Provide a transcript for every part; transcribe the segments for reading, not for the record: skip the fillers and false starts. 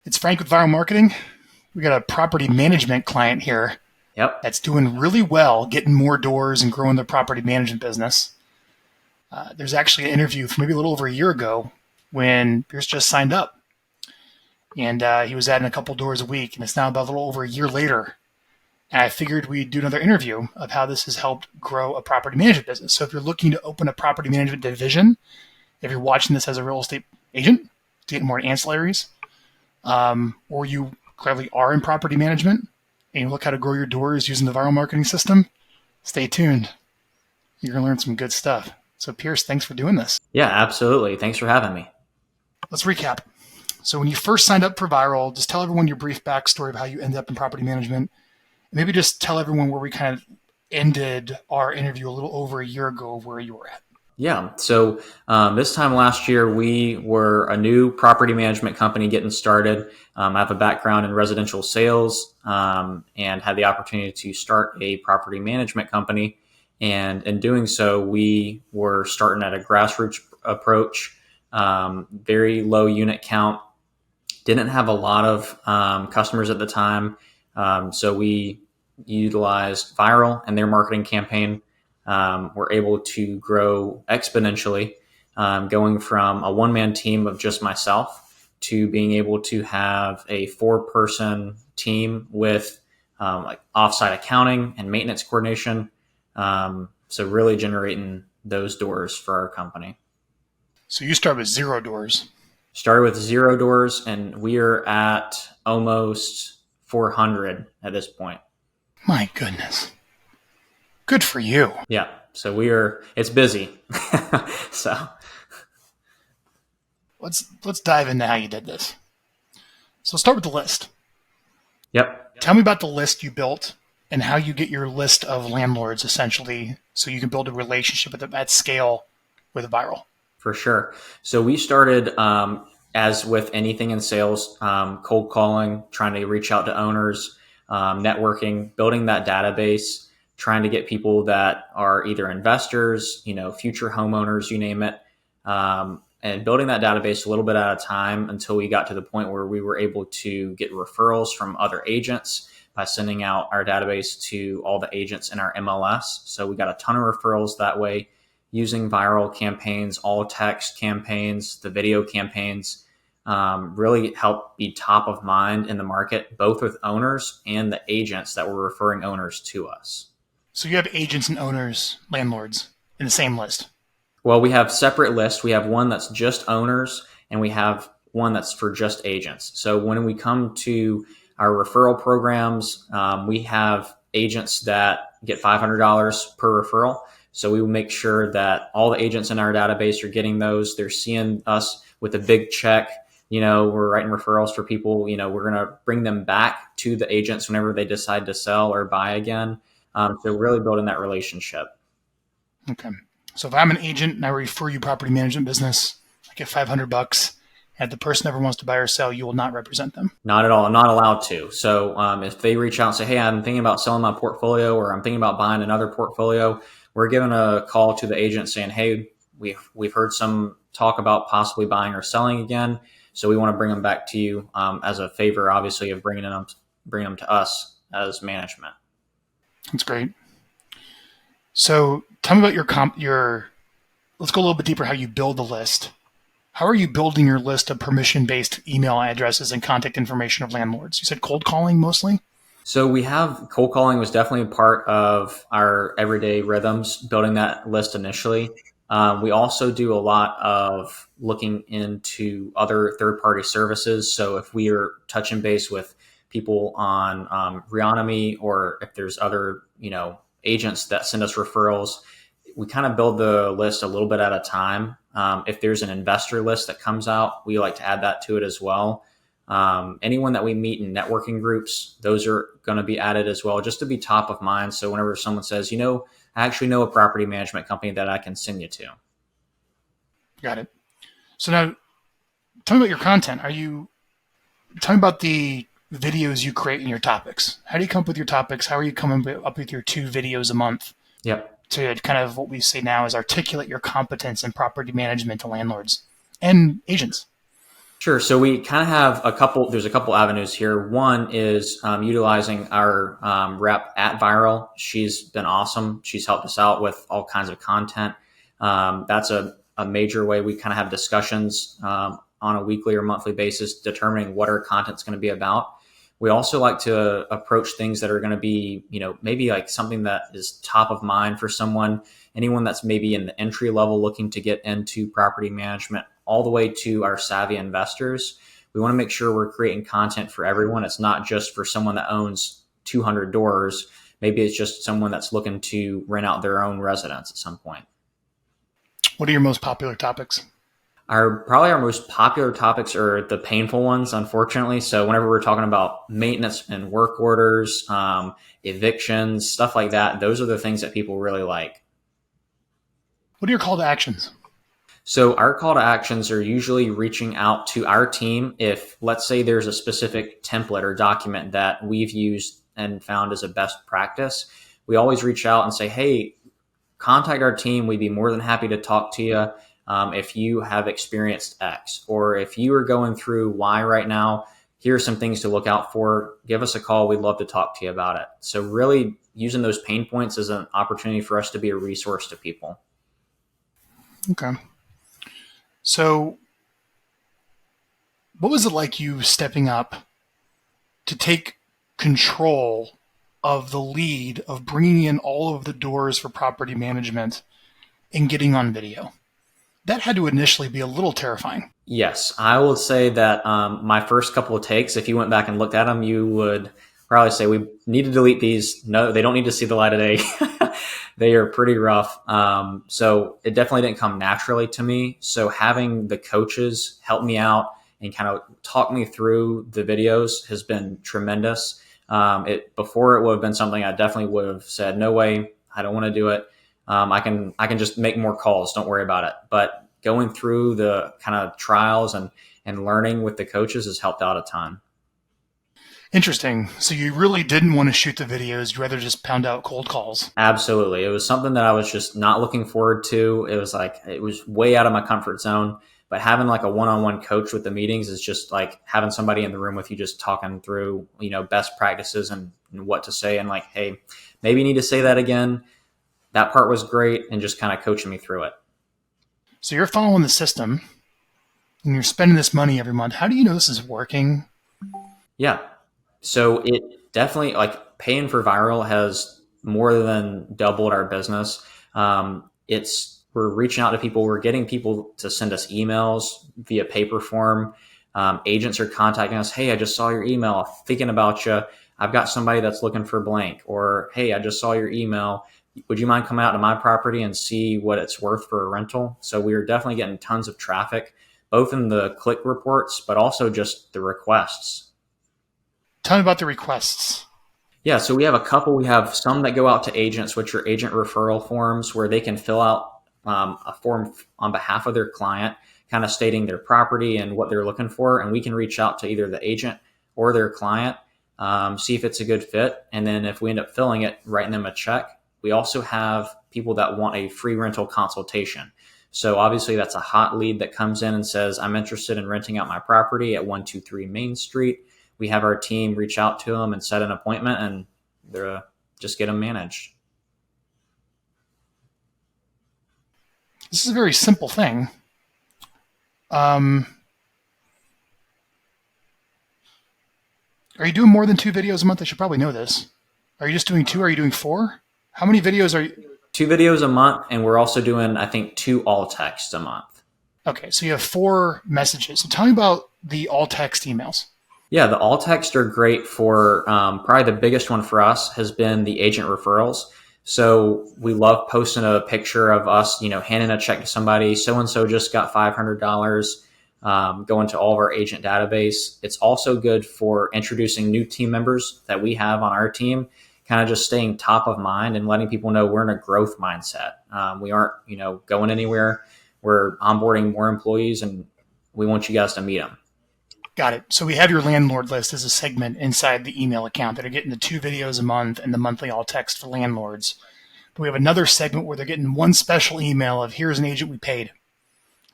It's Frank with Vyral Marketing. We got a property management client here Yep. that's doing really well, getting more doors and growing their property management business. There's actually an interview from maybe a little over a year ago when Pierce just signed up, and he was adding a couple doors a week, and it's now about a little over a year later. And I figured we'd do another interview of how this has helped grow a property management business. So if you're looking to open a property management division, if you're watching this as a real estate agent to get more ancillaries, or you clearly are in property management and you look how to grow your doors using the Vyral Marketing system, stay tuned. You're going to learn some good stuff. So Pierce, thanks for doing this. Yeah, absolutely. Thanks for having me. Let's recap. So when you first signed up for Vyral, just tell everyone your brief backstory of how you ended up in property management. Maybe just tell everyone where we kind of ended our interview a little over a year ago of where you were at. Yeah. So this time last year, we were a new property management company getting started. I have a background in residential sales and had the opportunity to start a property management company. And in doing so, we were starting at a grassroots approach, very low unit count, didn't have a lot of customers at the time. So we utilized Vyral and their marketing campaign. We're able to grow exponentially, going from a one-man team of just myself to being able to have a 4-person team with like offsite accounting and maintenance coordination. So really generating those doors for our company. So you start with 0 doors. Started with 0 doors, and we are at almost 400 at this point. My goodness. Good for you. Yeah. So it's busy. So let's dive into how you did this. So start with the list. Yep. Tell me about the list you built and how you get your list of landlords essentially so you can build a relationship with them at scale with Vyral. For sure. So we started, as with anything in sales, cold calling, trying to reach out to owners, networking, building that database, trying to get people that are either investors, future homeowners, you name it, and building that database a little bit at a time until we got to the point where we were able to get referrals from other agents by sending out our database to all the agents in our MLS. So we got a ton of referrals that way using Vyral campaigns, all text campaigns, the video campaigns, really helped be top of mind in the market, both with owners and the agents that were referring owners to us. So you have agents and owners, landlords, in the same list? Well, we have separate lists. We have one that's just owners, and we have one that's for just agents. So when we come to our referral programs, we have agents that get $500 per referral. So we will make sure that all the agents in our database are getting those. They're seeing us with a big check. We're writing referrals for people. We're going to bring them back to the agents whenever they decide to sell or buy again. So really building that relationship. Okay. So if I'm an agent and I refer you property management business, I get $500. And if the person ever wants to buy or sell, you will not represent them. Not at all. I'm not allowed to. So if they reach out and say, hey, I'm thinking about selling my portfolio or I'm thinking about buying another portfolio, we're giving a call to the agent saying, hey, we've heard some talk about possibly buying or selling again. So we want to bring them back to you as a favor, obviously, of bringing them to us as management. That's great. So tell me about let's go a little bit deeper how you build the list. How are you building your list of permission-based email addresses and contact information of landlords? You said cold calling mostly? So we have cold calling was definitely a part of our everyday rhythms, building that list initially. We also do a lot of looking into other third-party services. So if we are touching base with people on Reonomy, or if there's other, agents that send us referrals, we kind of build the list a little bit at a time. If there's an investor list that comes out, we like to add that to it as well. Anyone that we meet in networking groups, those are going to be added as well, just to be top of mind. So whenever someone says, I actually know a property management company that I can send you to. Got it. So now tell me about your content. Tell me about the videos you create in your topics. How do you come up with your topics? How are you coming up with your 2 videos a month? Yep. To kind of what we say now is articulate your competence in property management to landlords and agents? Sure. So we kind of have there's a couple avenues here. One is utilizing our rep at Vyral. She's been awesome. She's helped us out with all kinds of content. That's a major way we kind of have discussions on a weekly or monthly basis, determining what our content's going to be about. We also like to approach things that are going to be, maybe like something that is top of mind for anyone that's maybe in the entry level looking to get into property management, all the way to our savvy investors. We want to make sure we're creating content for everyone. It's not just for someone that owns 200 doors. Maybe it's just someone that's looking to rent out their own residence at some point. What are your most popular topics? Probably our most popular topics are the painful ones, unfortunately. So whenever we're talking about maintenance and work orders, evictions, stuff like that, those are the things that people really like. What are your call to actions? So our call to actions are usually reaching out to our team. If, let's say, there's a specific template or document that we've used and found as a best practice, we always reach out and say, hey, contact our team. We'd be more than happy to talk to you. If you have experienced X, or if you are going through Y right now, here's some things to look out for. Give us a call. We'd love to talk to you about it. So really using those pain points as an opportunity for us to be a resource to people. Okay. So what was it like you stepping up to take control of the lead of bringing in all of the doors for property management and getting on video? That had to initially be a little terrifying. Yes, I will say that my first couple of takes, if you went back and looked at them, you would probably say we need to delete these. No, they don't need to see the light of day. They are pretty rough. So it definitely didn't come naturally to me. So having the coaches help me out and kind of talk me through the videos has been tremendous. Before it would have been something I definitely would have said, no way, I don't want to do it. I can just make more calls. Don't worry about it. But going through the kind of trials and learning with the coaches has helped out a ton. Interesting. So you really didn't want to shoot the videos. You'd rather just pound out cold calls. Absolutely. It was something that I was just not looking forward to. It was way out of my comfort zone. But having like a one-on-one coach with the meetings is just like having somebody in the room with you, just talking through, best practices and what to say. And like, hey, maybe you need to say that again. That part was great, and just kind of coaching me through it. So you're following the system and you're spending this money every month. How do you know this is working? Yeah. So it definitely, like, paying for Vyral has more than doubled our business. We're reaching out to people. We're getting people to send us emails via paper form. Agents are contacting us. Hey, I just saw your email. Thinking about you. I've got somebody that's looking for blank. Or, hey, I just saw your email. Would you mind coming out to my property and see what it's worth for a rental? So we are definitely getting tons of traffic, both in the click reports, but also just the requests. Tell me about the requests. Yeah, so we have a couple. We have some that go out to agents, which are agent referral forms, where they can fill out a form on behalf of their client, kind of stating their property and what they're looking for. And we can reach out to either the agent or their client, see if it's a good fit. And then if we end up filling it, writing them a check. We also have people that want a free rental consultation. So obviously that's a hot lead that comes in and says, I'm interested in renting out my property at 123 Main Street. We have our team reach out to them and set an appointment, and they're just get them managed. This is a very simple thing. Are you doing more than 2 videos a month? I should probably know this. Are you just doing 2? Or are you doing 4? How many videos are you? 2 videos a month, and we're also doing, I think, 2 all texts a month. Okay, so you have 4 messages. So tell me about the all text emails. Yeah, the all text are great for probably the biggest one for us has been the agent referrals. So we love posting a picture of us, handing a check to somebody. So-and-so just got $500 going to all of our agent database. It's also good for introducing new team members that we have on our team, kind of just staying top of mind and letting people know we're in a growth mindset. We aren't, going anywhere. We're onboarding more employees, and we want you guys to meet them. Got it. So we have your landlord list as a segment inside the email account that are getting the 2 videos a month and the monthly all text for landlords. But we have another segment where they're getting one special email of here's an agent we paid,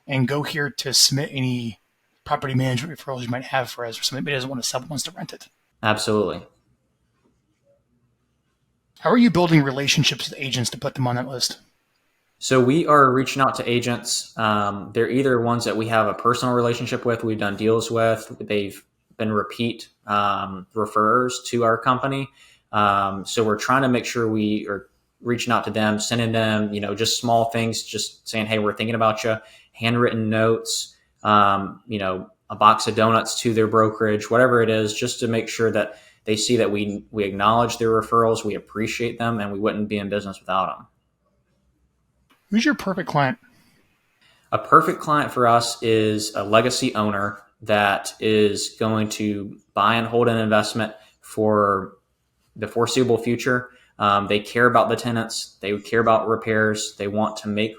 and go here to submit any property management referrals you might have for us, or somebody doesn't want to sell but wants to rent it. Absolutely. How are you building relationships with agents to put them on that list? So we are reaching out to agents. They're either ones that we have a personal relationship with, we've done deals with, they've been repeat referrers to our company. So we're trying to make sure we are reaching out to them, sending them, just small things, just saying, hey, we're thinking about you, handwritten notes, a box of donuts to their brokerage, whatever it is, just to make sure that they see that we acknowledge their referrals, we appreciate them, and we wouldn't be in business without them. Who's your perfect client? A perfect client for us is a legacy owner that is going to buy and hold an investment for the foreseeable future. They care about the tenants. They care about repairs. They want to make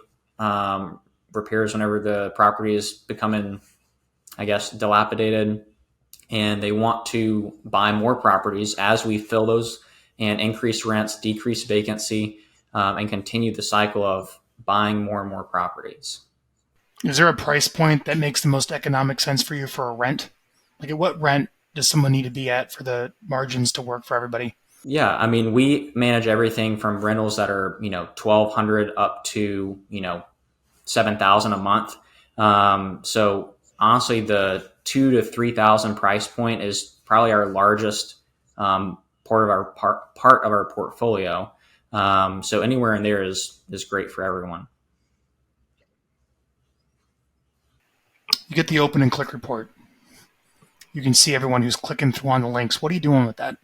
repairs whenever the property is becoming, I guess, dilapidated. And they want to buy more properties as we fill those and increase rents, decrease vacancy, and continue the cycle of buying more and more properties. Is there a price point that makes the most economic sense for you for a rent? Like, at what rent does someone need to be at for the margins to work for everybody? Yeah, I mean, we manage everything from rentals that are, 1,200 up to, 7,000 a month. So honestly, the 2,000 to 3,000 price point is probably our largest part of our portfolio. So anywhere in there is great for everyone. You get the open and click report. You can see everyone who's clicking through on the links. What are you doing with that?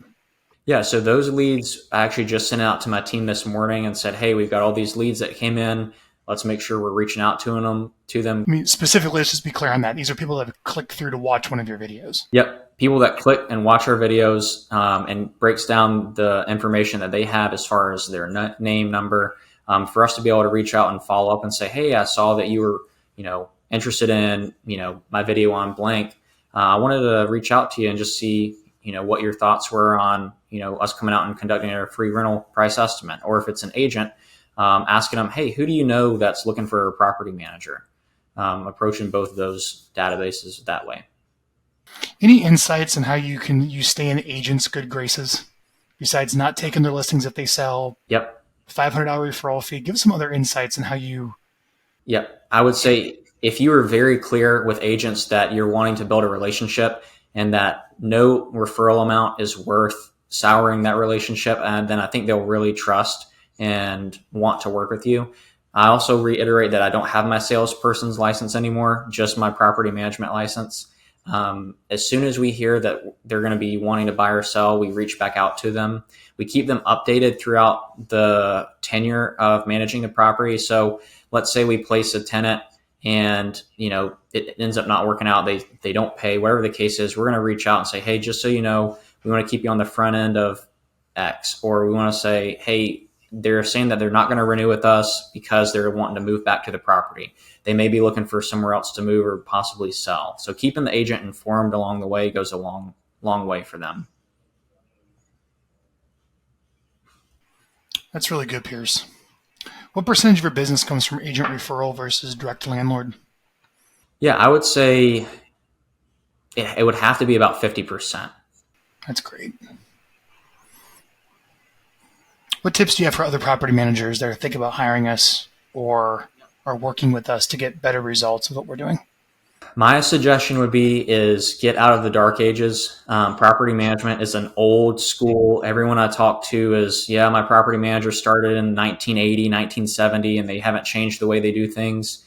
Yeah, so those leads I actually just sent out to my team this morning and said, hey, we've got all these leads that came in. Let's make sure we're reaching out to them. I mean, specifically, let's just be clear on that. These are people that have clicked through to watch one of your videos. Yep. People that click and watch our videos and breaks down the information that they have as far as their name, number, for us to be able to reach out and follow up and say, hey, I saw that you were, interested in, my video on blank. I wanted to reach out to you and just see, what your thoughts were on, us coming out and conducting a free rental price estimate. Or if it's an agent, asking them, hey, who do you know that's looking for a property manager? Approaching both of those databases that way. Any insights on how you stay in agents' good graces besides not taking their listings if they sell? Yep. $500 referral fee. Give us some other insights on how you. Yep. I would say if you are very clear with agents that you're wanting to build a relationship and that no referral amount is worth souring that relationship, and then I think they'll really trust and want to work with you. I also reiterate that I don't have my salesperson's license anymore, just my property management license. As soon as we hear that they're going to be wanting to buy or sell, we reach back out to them. We keep them updated throughout the tenure of managing the property. So let's say we place a tenant and, it ends up not working out. They don't pay, whatever the case is, we're going to reach out and say, hey, just so you know, we want to keep you on the front end of X, or we want to say, hey, they're saying that they're not going to renew with us because they're wanting to move back to the property. They may be looking for somewhere else to move or possibly sell. So keeping the agent informed along the way goes a long, long way for them. That's really good, Pierce. What percentage of your business comes from agent referral versus direct landlord? Yeah, I would say it would have to be about 50%. That's great. What tips do you have for other property managers that are thinking about hiring us or are working with us to get better results with what we're doing? My suggestion would be is get out of the dark ages. Property management is an old school. Everyone I talk to is, yeah, my property manager started in 1980, 1970, and they haven't changed the way they do things.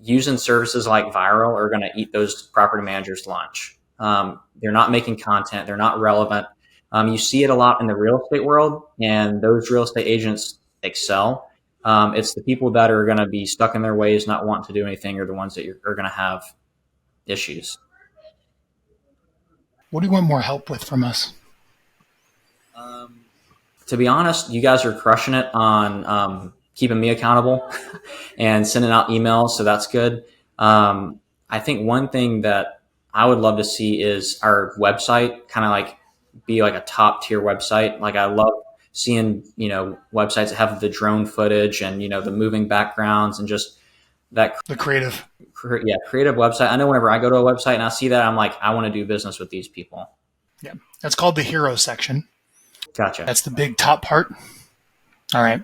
Using services like Vyral are going to eat those property managers' lunch. They're not making content. They're not relevant. You see it a lot in the real estate world, and those real estate agents excel. It's the people that are going to be stuck in their ways, not wanting to do anything, are the ones that are going to have issues. What do you want more help with from us? To be honest, you guys are crushing it on keeping me accountable and sending out emails, so that's good. I think one thing that I would love to see is our website kind of like be like a top tier website. Like I love seeing, websites that have the drone footage and, the moving backgrounds and just that The creative. create a website. I know whenever I go to a website and I see that, I'm like, I want to do business with these people. Yeah. That's called the hero section. Gotcha. That's the big top part. All right.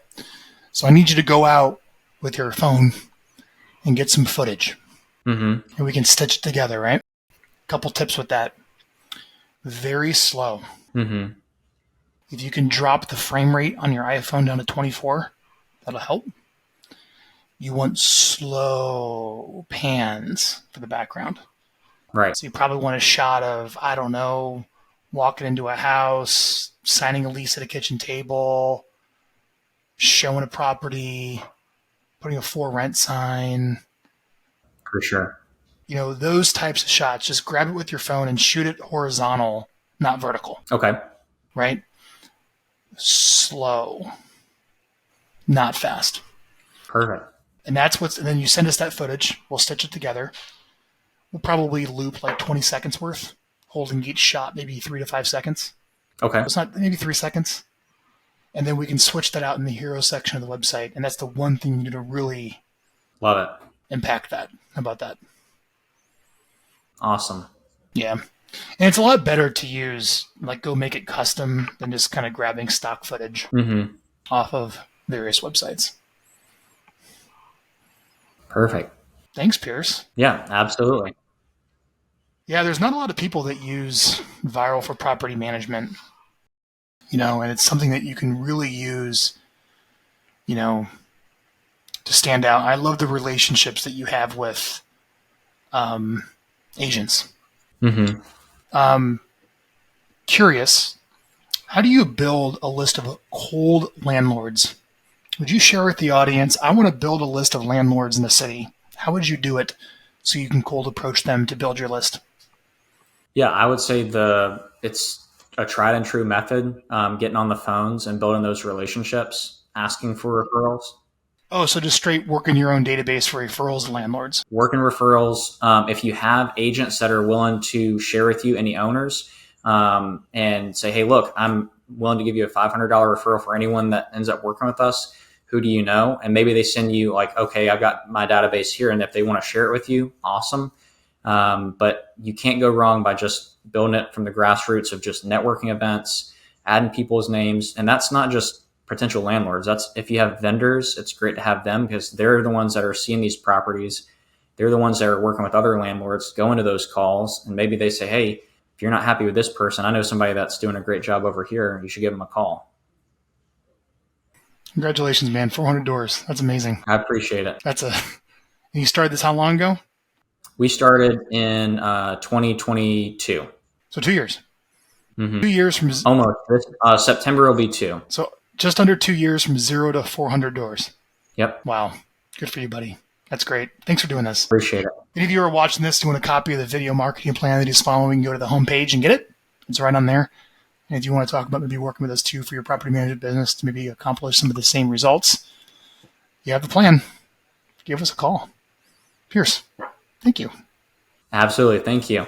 So I need you to go out with your phone and get some footage. Mm-hmm. And we can stitch it together, right? Couple tips with that. Very slow. Mm-hmm. If you can drop the frame rate on your iPhone down to 24, that'll help. You want slow pans for the background. Right. So you probably want a shot of, I don't know, walking into a house, signing a lease at a kitchen table, showing a property, putting a for rent sign. For sure. Those types of shots. Just grab it with your phone and shoot it horizontal, not vertical. Okay. Right? Slow, not fast. Perfect. And then you send us that footage. We'll stitch it together. We'll probably loop like 20 seconds worth, holding each shot maybe 3 to 5 seconds. Okay. It's not maybe 3 seconds. And then we can switch that out in the hero section of the website. And that's the one thing you need to really Love it. impact that. How about that? Awesome. Yeah. And it's a lot better to use, like go make it custom than just kind of grabbing stock footage Mm-hmm. off of various websites. Perfect. Thanks, Pierce. Yeah, absolutely. Yeah, there's not a lot of people that use Vyral for property management, and it's something that you can really use, to stand out. I love the relationships that you have with agents. Mm-hmm. Curious, how do you build a list of cold landlords? Would you share with the audience, I want to build a list of landlords in the city. How would you do it so you can cold approach them to build your list? Yeah, I would say it's a tried and true method, getting on the phones and building those relationships, asking for referrals. Oh, so just straight work in your own database for referrals to landlords. Working referrals. If you have agents that are willing to share with you, any owners, and say, hey, look, I'm willing to give you a $500 referral for anyone that ends up working with us. Who do you know? And maybe they send you like, okay, I've got my database here. And if they want to share it with you, awesome. But you can't go wrong by just building it from the grassroots of just networking events, adding people's names. And that's not just potential landlords. That's if you have vendors, it's great to have them because they're the ones that are seeing these properties. They're the ones that are working with other landlords, go into those calls. And maybe they say, hey, if you're not happy with this person, I know somebody that's doing a great job over here. You should give them a call. Congratulations, man. 400 doors. That's amazing. I appreciate it. You started this how long ago? We started in 2022. So 2 years. Mm-hmm. 2 years from almost. September will be 2. So just under 2 years from 0 to 400 doors. Yep. Wow. Good for you, buddy. That's great. Thanks for doing this. Appreciate it. If any of you are watching this, you want a copy of the video marketing plan that he's following, go to the homepage and get it. It's right on there. And if you want to talk about maybe working with us too for your property management business to maybe accomplish some of the same results, you have the plan. Give us a call. Pierce, thank you. Absolutely. Thank you.